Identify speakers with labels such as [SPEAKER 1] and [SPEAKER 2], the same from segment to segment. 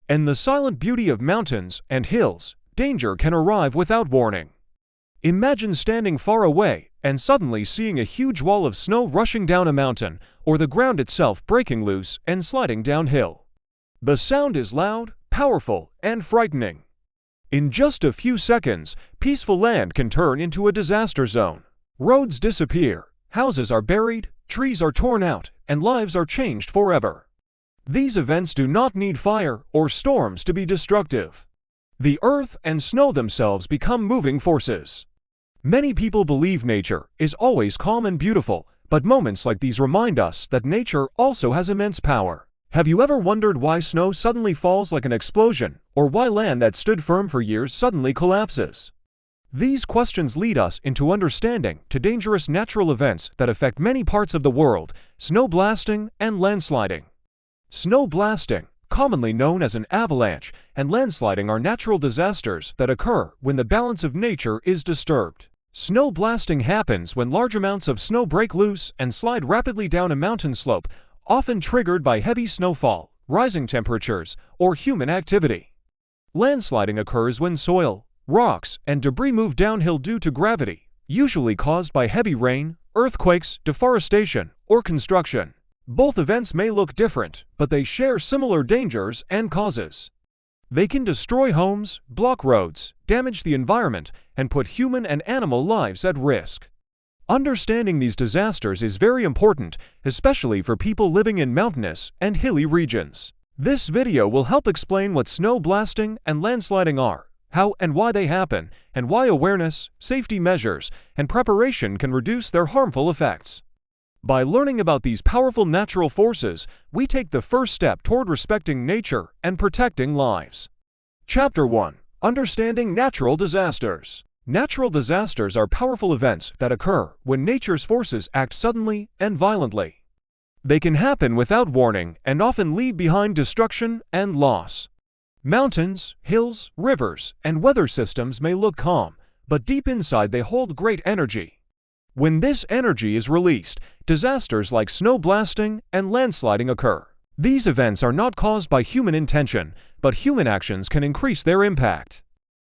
[SPEAKER 1] In the silent beauty of mountains and hills, danger can arrive without warning. Imagine standing far away and suddenly seeing a huge wall of snow rushing down a mountain, or the ground itself breaking loose and sliding downhill. The sound is loud, powerful, and frightening. In just a few seconds, peaceful land can turn into a disaster zone. Roads disappear, houses are buried, trees are torn out, and lives are changed forever. These events do not need fire or storms to be destructive. The earth and snow themselves become moving forces. Many people believe nature is always calm and beautiful, but moments like these remind us that nature also has immense power. Have you ever wondered why snow suddenly falls like an explosion, or why land that stood firm for years suddenly collapses? These questions lead us into understanding to dangerous natural events that affect many parts of the world: snow blasting and landsliding. Snow blasting, commonly known as an avalanche, and landsliding are natural disasters that occur when the balance of nature is disturbed. Snow blasting happens when large amounts of snow break loose and slide rapidly down a mountain slope, often triggered by heavy snowfall, rising temperatures, or human activity. Landsliding occurs when soil, rocks, and debris move downhill due to gravity, usually caused by heavy rain, earthquakes, deforestation, or construction. Both events may look different, but they share similar dangers and causes. They can destroy homes, block roads, damage the environment, and put human and animal lives at risk. Understanding these disasters is very important, especially for people living in mountainous and hilly regions. This video will help explain what snow blasting and landsliding are, how and why they happen, and why awareness, safety measures, and preparation can reduce their harmful effects. By learning about these powerful natural forces, we take the first step toward respecting nature and protecting lives. Chapter 1. Understanding Natural Disasters. Natural disasters are powerful events that occur when nature's forces act suddenly and violently. They can happen without warning and often leave behind destruction and loss. Mountains, hills, rivers, and weather systems may look calm, but deep inside they hold great energy. When this energy is released, disasters like snow blasting and landsliding occur. These events are not caused by human intention, but human actions can increase their impact.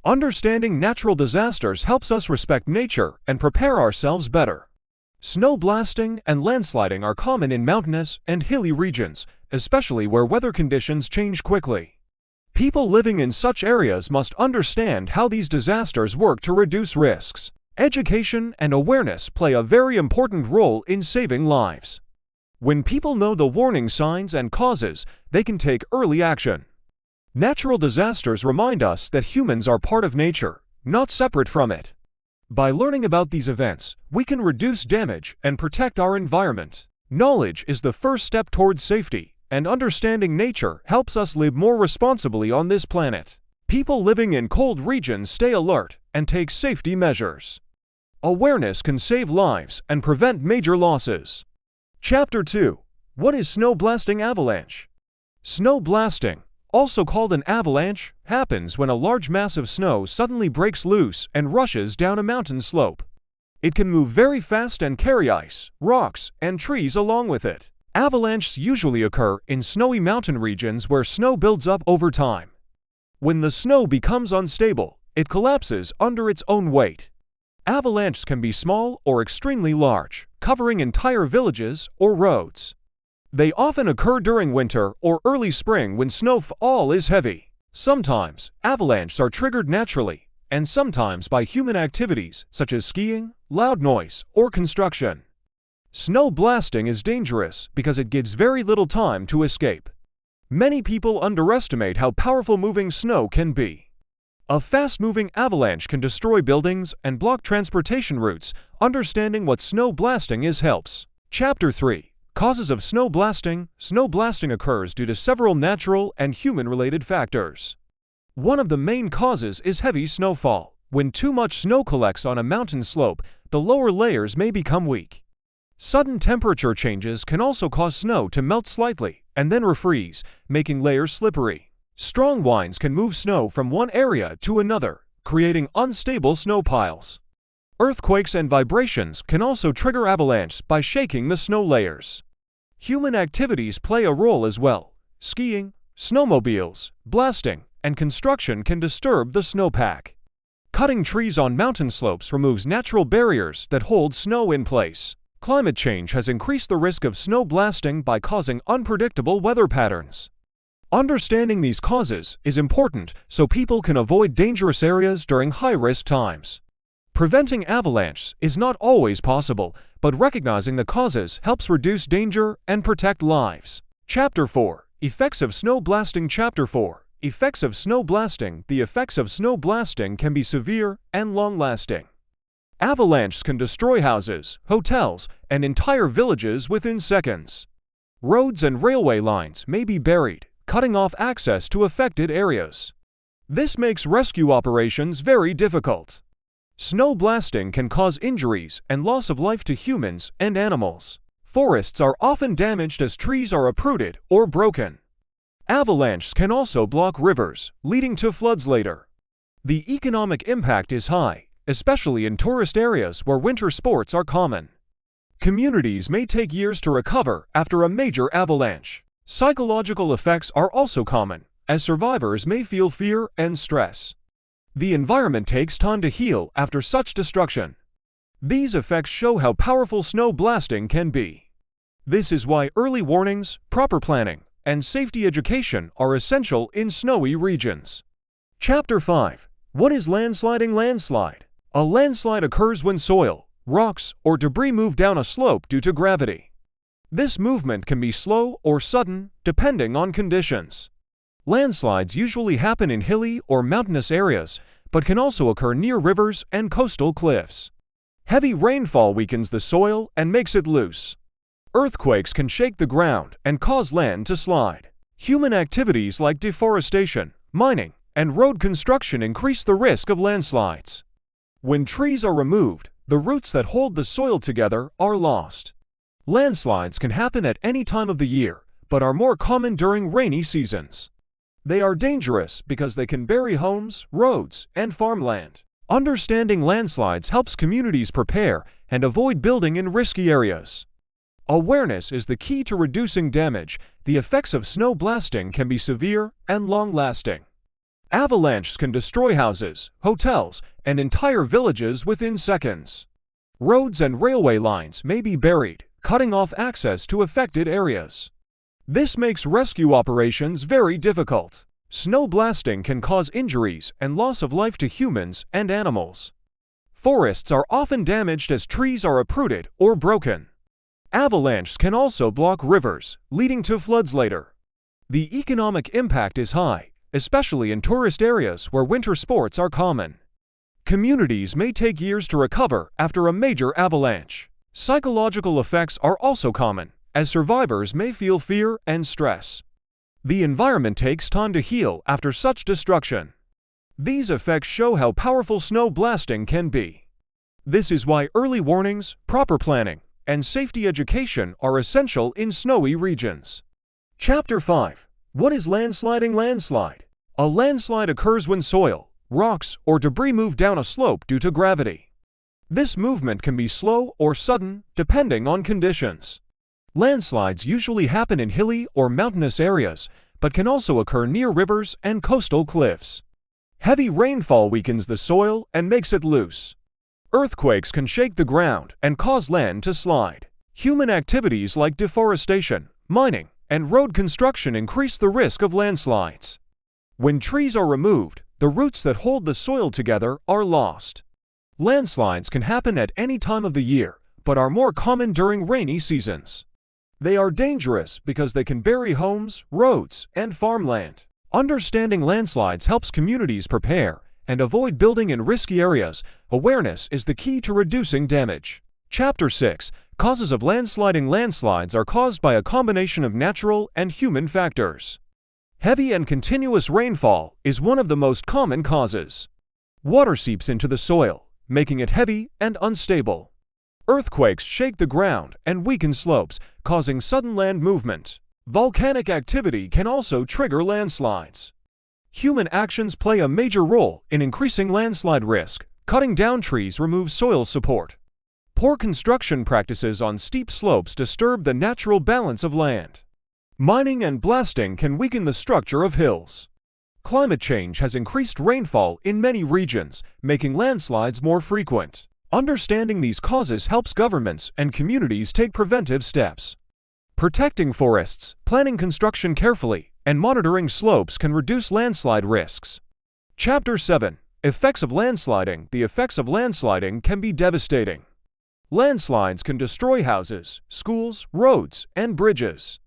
[SPEAKER 1] Understanding natural disasters helps us respect nature and prepare ourselves better. Snow blasting and landsliding are common in mountainous and hilly regions, especially where weather conditions change quickly. People living in such areas must understand how these disasters work to reduce risks. Education and awareness play a very important role in saving lives. When people know the warning signs and causes, they can take early action. Natural disasters remind us that humans are part of nature, not separate from it. By learning about these events, we can reduce damage and protect our environment. Knowledge is the first step towards safety, and understanding nature helps us live more responsibly on this planet. People living in cold regions stay alert and take safety measures. Awareness can save lives and prevent major losses. Chapter 2. What is snow blasting avalanche? Snow blasting, also called an avalanche, happens when a large mass of snow suddenly breaks loose and rushes down a mountain slope. It can move very fast and carry ice, rocks, and trees along with it. Avalanches usually occur in snowy mountain regions where snow builds up over time. When the snow becomes unstable, it collapses under its own weight. Avalanches can be small or extremely large, covering entire villages or roads. They often occur during winter or early spring when snowfall is heavy. Sometimes, avalanches are triggered naturally, and sometimes by human activities such as skiing, loud noise, or construction. Snow blasting is dangerous because it gives very little time to escape. Many people underestimate how powerful moving snow can be. A fast-moving avalanche can destroy buildings and block transportation routes. Understanding what snow blasting is helps. Chapter 3. Causes of snow blasting. Snow blasting occurs due to several natural and human-related factors. One of the main causes is heavy snowfall. When too much snow collects on a mountain slope, the lower layers may become weak. Sudden temperature changes can also cause snow to melt slightly and then refreeze, making layers slippery. Strong winds can move snow from one area to another, creating unstable snow piles. Earthquakes and vibrations can also trigger avalanches by shaking the snow layers. Human activities play a role as well. Skiing, Snowmobiles, blasting, and construction can disturb the snowpack. Cutting trees on mountain slopes removes natural barriers that hold snow in place. Climate change has increased the risk of snow blasting by causing unpredictable weather patterns. Understanding these causes is important so people can avoid dangerous areas during high-risk times. Preventing avalanches is not always possible, but recognizing the causes helps reduce danger and protect lives. Chapter 4. Effects of Snow Blasting. Chapter 4. Effects of Snow Blasting. The effects of snow blasting can be severe and long-lasting. Avalanches can destroy houses, hotels, and entire villages within seconds. Roads and railway lines may be buried, cutting off access to affected areas. This makes rescue operations very difficult. Snow blasting can cause injuries and loss of life to humans and animals. Forests are often damaged as trees are uprooted or broken. Avalanches can also block rivers, leading to floods later. The economic impact is high, especially in tourist areas where winter sports are common. Communities may take years to recover after a major avalanche. Psychological effects are also common, as survivors may feel fear and stress. The environment takes time to heal after such destruction. These effects show how powerful snow blasting can be. This is why early warnings, proper planning, and safety education are essential in snowy regions. Chapter 5. What is landsliding? Landslide. A landslide occurs when soil, rocks, or debris move down a slope due to gravity. This movement can be slow or sudden, depending on conditions. Landslides usually happen in hilly or mountainous areas, but can also occur near rivers and coastal cliffs. Heavy rainfall weakens the soil and makes it loose. Earthquakes can shake the ground and cause land to slide. Human activities like deforestation, mining, and road construction increase the risk of landslides. When trees are removed, the roots that hold the soil together are lost. Landslides can happen at any time of the year, but are more common during rainy seasons. They are dangerous because they can bury homes, roads, and farmland. Understanding landslides helps communities prepare and avoid building in risky areas. Awareness is the key to reducing damage. The effects of snow blasting can be severe and long-lasting. Avalanches can destroy houses, hotels, and entire villages within seconds. Roads and railway lines may be buried, cutting off access to affected areas. This makes rescue operations very difficult. Snow blasting can cause injuries and loss of life to humans and animals. Forests are often damaged as trees are uprooted or broken. Avalanches can also block rivers, leading to floods later. The economic impact is high, especially in tourist areas where winter sports are common. Communities may take years to recover after a major avalanche. Psychological effects are also common, as survivors may feel fear and stress. The environment takes time to heal after such destruction. These effects show how powerful snow blasting can be. This is why early warnings, proper planning, and safety education are essential in snowy regions. Chapter 5. What is landsliding? Landslide. A landslide occurs when soil, rocks, or debris move down a slope due to gravity. This movement can be slow or sudden, depending on conditions. Landslides usually happen in hilly or mountainous areas, but can also occur near rivers and coastal cliffs. Heavy rainfall weakens the soil and makes it loose. Earthquakes can shake the ground and cause land to slide. Human activities like deforestation, mining, and road construction increase the risk of landslides. When trees are removed, the roots that hold the soil together are lost. Landslides can happen at any time of the year, but are more common during rainy seasons. They are dangerous because they can bury homes, roads, and farmland. Understanding landslides helps communities prepare and avoid building in risky areas. Awareness is the key to reducing damage. Chapter 6. Causes of landsliding. Landslides are caused by a combination of natural and human factors. Heavy and continuous rainfall is one of the most common causes. Water seeps into the soil, making it heavy and unstable. Earthquakes shake the ground and weaken slopes, causing sudden land movement. Volcanic activity can also trigger landslides. Human actions play a major role in increasing landslide risk. Cutting down trees removes soil support. Poor construction practices on steep slopes disturb the natural balance of land. Mining and blasting can weaken the structure of hills. Climate change has increased rainfall in many regions, making landslides more frequent. Understanding these causes helps governments and communities take preventive steps. Protecting forests, planning construction carefully, and monitoring slopes can reduce landslide risks. Chapter 7. Effects of landsliding. The effects of landsliding can be devastating. Landslides can destroy houses, schools, roads, and bridges.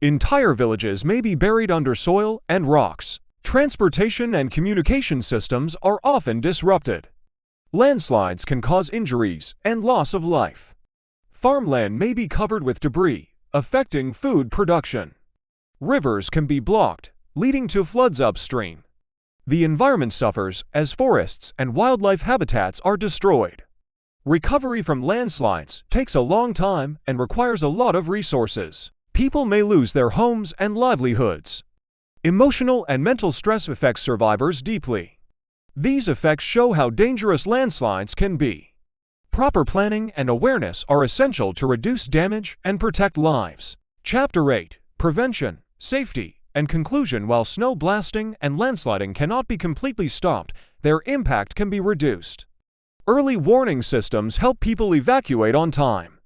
[SPEAKER 1] Entire villages may be buried under soil and rocks. Transportation and communication systems are often disrupted. Landslides can cause injuries and loss of life. Farmland may be covered with debris, affecting food production. Rivers can be blocked, leading to floods upstream. The environment suffers as forests and wildlife habitats are destroyed. Recovery from landslides takes a long time and requires a lot of resources. People may lose their homes and livelihoods. Emotional and mental stress affects survivors deeply. These effects show how dangerous landslides can be. Proper planning and awareness are essential to reduce damage and protect lives. Chapter 8. Prevention, Safety, and Conclusion. While snow blasting and landsliding cannot be completely stopped, their impact can be reduced. Early warning systems help people evacuate on time.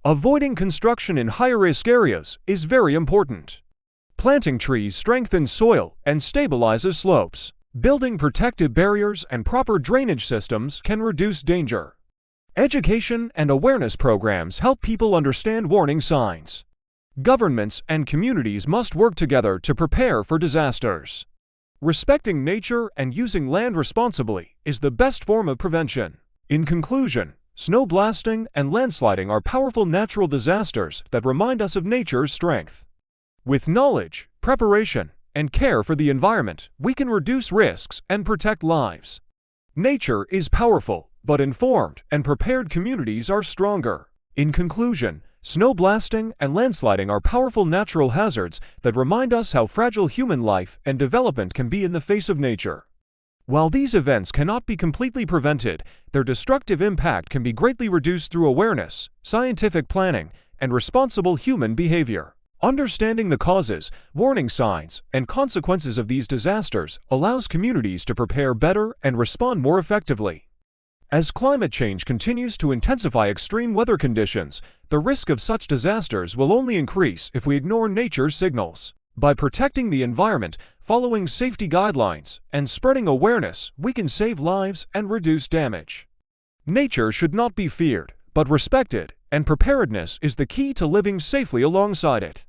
[SPEAKER 1] Avoiding construction in high-risk areas is very important. Planting trees strengthens soil and stabilizes slopes. Building protective barriers and proper drainage systems can reduce danger. Education and awareness programs help people understand warning signs. Governments and communities must work together to prepare for disasters. Respecting nature and using land responsibly is the best form of prevention. In conclusion, snow blasting and landsliding are powerful natural disasters that remind us of nature's strength. With knowledge, preparation, and care for the environment, we can reduce risks and protect lives. Nature is powerful, but informed and prepared communities are stronger. In conclusion, snow blasting and landsliding are powerful natural hazards that remind us how fragile human life and development can be in the face of nature. While these events cannot be completely prevented, their destructive impact can be greatly reduced through awareness, scientific planning, and responsible human behavior. Understanding the causes, warning signs, and consequences of these disasters allows communities to prepare better and respond more effectively. As climate change continues to intensify extreme weather conditions, the risk of such disasters will only increase if we ignore nature's signals. By protecting the environment, following safety guidelines, and spreading awareness, we can save lives and reduce damage. Nature should not be feared, but respected, and preparedness is the key to living safely alongside it.